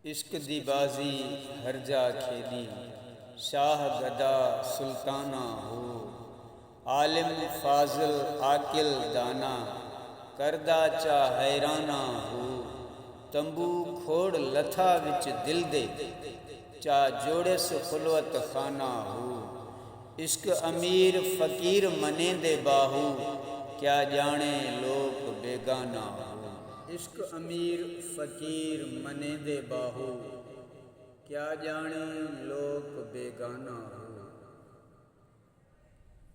इश्क दी बाजी हर जा खेली, शाह गदा सुल्ताना हो। आलिम फाजिल आकिल दाना, करदा चा हैराना हो। तंबू खोड़ लथा विच दिल दे, चा जोड़स खुलवत खाना हो। इश्क अमीर फ़कीर मने दे बाहू, क्या जाने लोक बेगाना हो। इश्क अमीर फ़कीर मने दे बाहू, क्या जाने लोक बेगाना हो।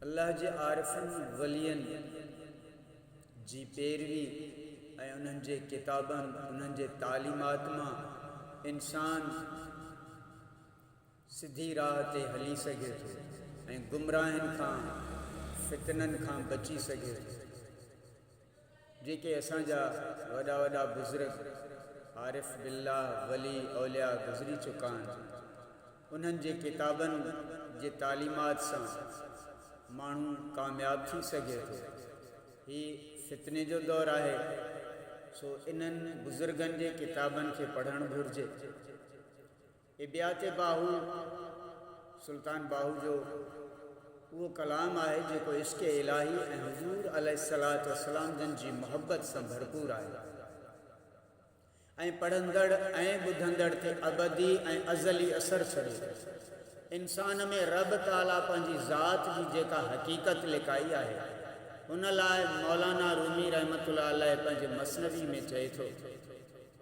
अल्लाह जे आरिफ़नि वलियनि जी पैरवी ऐं उन्हनि जे किताबनि, उन्हनि जे तालीमात मां इंसान सिधी राह ते हली सघे थो ऐं गुमराहनि खां फितननि खां बची सघे थो। जेके असांजा वॾा वॾा बुज़ुर्ग आरिफ़ बिल्लाह वली औलिया गुज़री चुका आहिनि, उन्हनि जे किताबनि जे तालीमात सां माण्हू कामयाब थी सघे थो। हीउ फितने जो दौरु आहे, सो इन्हनि बुज़ुर्गनि जे किताबनि खे पढ़णु घुरिजे। इबियात बाहू सुल्तान बाहू जो उहो कलाम आहे जेको इश्क़ इलाही ऐं हुज़ूर अलैहिस्सलातु वस्सलाम जन जी मुहब्बत सां भरपूर आहे ऐं पढ़ंदड़ ऐं ॿुधंदड़ ते अबदी ऐं अज़ली असरु छॾे। इंसान में रब ताला पंहिंजी ज़ात जी जेका हक़ीक़त लिकाई आहे, हुन लाइ मौलाना रूमी रहमतुल्लाह अलैह पंहिंजे मसनवी में चए थो,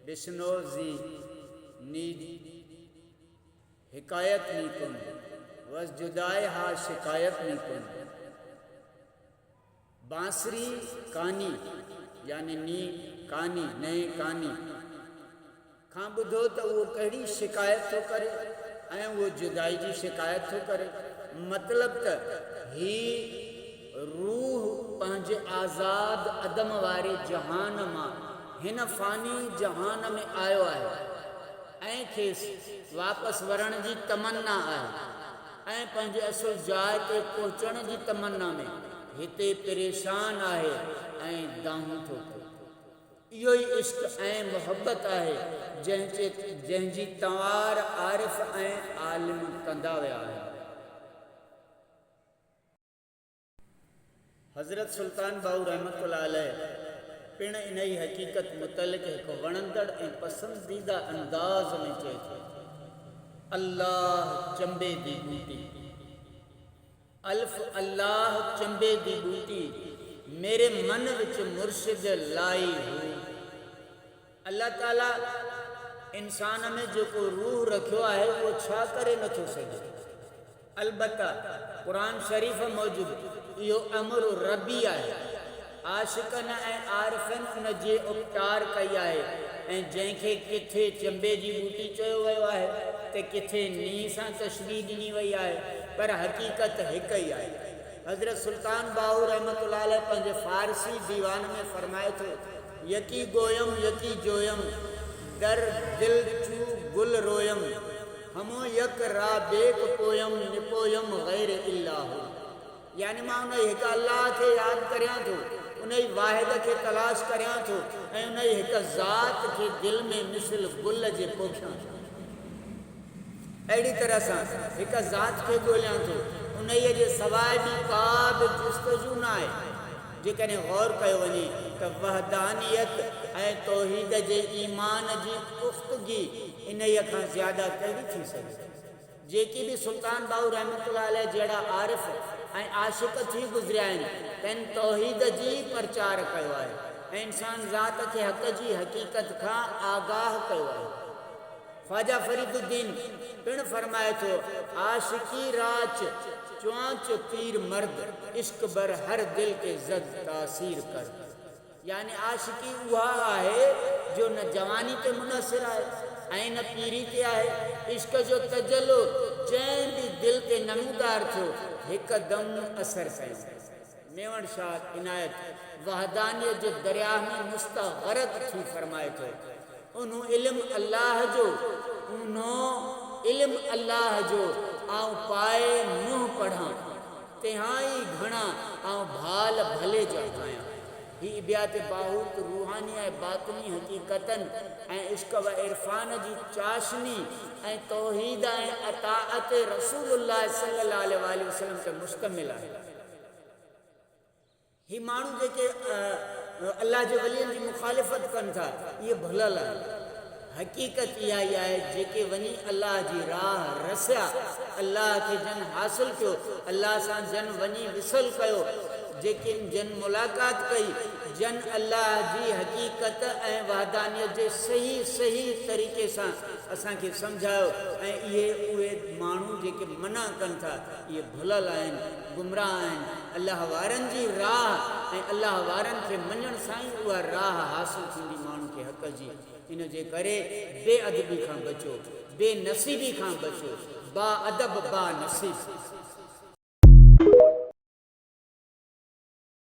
बिश्नोज़ी नीड हिकायत नी कुन वस जुदाए हा शिकायत नी कुन। बांसरी कानी यानी नी कानी नए कानी खां ॿुधो त उहो कहिड़ी शिकायत थो करे ऐं उहो जुदाई जी शिकायत थो करे। मतिलब त ही रूह पंहिंजे आज़ाद अदम वारे जहान मां हिन फ़ानी जहान में आयो आहे ऐं खेसि वापसि वरण जी तमन्ना आहे ऐं पंहिंजे असुल जाइ ते पहुचण जी तमन्ना में हिते परेशान आहे ऐं दाहूं थो थिए। इहो ई इश्क़ ऐं मुहबत आहे जंहिंजी तवार आरिफ़ ऐं आलिम कंदा विया आहिनि। हज़रत सुल्तान बाहू रहमतुल्लाह अलैह पिण इन ई हक़ीक़त मुतलिक़ हिकु वणंदड़ ऐं पसंदीदा अंदाज़ में चए थो, अल्लाह चंबे दी बूटी, अल्फ़ अल्लाह चंबे दी बूटी, मेरे मन विच मुर्शिद लाई हुई। अल्लाह ताला इंसान में जेको रूह रखियो आहे उहो छा करे नथो सघे। अलबत्ता क़ुरान शरीफ़ मौजूदु इहो अमर रबी आहे। आशिक़नि ऐं आरिफ़नि उन जे उपचार कई आहे ऐं जंहिंखे किथे चंबे जी बूटी चयो वियो आहे त किथे नीह सां तशबीह ॾिनी वई आहे, पर हक़ीक़त हिकु ई आहे। हज़रत सुल्तान बाहू रहमतुल्लाह अलैह पंहिंजे फ़ारसी दीवान में फ़रमाए थो, यकी गोयम यकी जोयम दर दिल चू गुल रोयम, हमो यक रा बेक पोयम निपोयम गैर इल्लाहु। यानी मां उन हिकु अल्लाह खे यादि करियां थो, उन ई वाहिद खे तलाश करियां थो ऐं उन ई हिकु ज़ात खे दिलि में मिसल गुल जे पोखियां थो। अहिड़ी तरह सां हिकु ज़ात खे ॻोल्हियां थो, उन ई जे सवाइ बि का बि जुस्तजू न आहे। जेकॾहिं गौर कयो वञे त वहदानियत ऐं तौहीद जे ईमान जी पुख़्तगी इन ई खां ज़्यादा कहिड़ी थी सघे। जेकी बि सुल्तान बाहू रहमतुल्लाह अलैह जहिड़ा आरिफ़ ऐं आशिक़ थी गुज़रिया आहिनि, तंहिं तौहीद जी प्रचार कयो आहे ऐं इंसान ज़ात खे हक़ जी हक़ीक़त खां आगाह कयो आहे। ख्वाजा फरीदुद्दीन पिण फ़रमाए थो, आशिकी राच चुआंच पीर मर्द, इश्क बर हर दिल के ज़द तासीर कर। यानी आशिकी उहा आहे जो न जवानी ते मुनसिर आहे ऐं न पीरी ते आहे। इश्क जो तजल्लो जंहिं बि दिल ते नमूदार थियो हिकदमि असर कयो। मेवण शाह इनायत वहदानियत जे दरिया में मुस्तग़रक़ थी फ़रमाए थो, उन्हो इल्म अल्लाह जो आऊं पाए मुंहुं पढ़ां, तिहाई घणा आऊं भाल भले जा ठाहियां। ही इबियात बाहूत रूहानी ऐं बातिनी हक़ीक़तन ऐं इश्क व इरफान जी चाशनी ऐं तौहीद ऐं अताअत रसूलुल्लाह सल्लल्लाहु अलैहि वसल्लम ते मुश्तमिल आहे। ही माण्हू जेके अल्लाह जे वलियनि जी मुखालिफ़त कनि था इहे भुलियल आहिनि। हक़ीक़त इहा ई आहे जेके वञी अल्लाह जी राह रसिया, अल्लाह खे जन हासिल कयो, अल्लाह सां जन वञी विसल कयो, जेके जन मुलाक़ात कई, जन अल्लाह जी हक़ीक़त ऐं वहदानियत जे सही सही तरीक़े सां असांखे सम्झायो। ऐं इहे उहे माण्हू जेके मना कनि था इहे भुलियल आहिनि, गुमराह आहिनि। अल्लाह वारनि जी राह ऐं अल्लाह वारनि खे मञण सां ई उहा राह हासिल थींदी माण्हू खे हक़ जी। इन जे करे बेअदबी खां बचो, बेनसीबी खां बचो, बा अदब बा नसीब।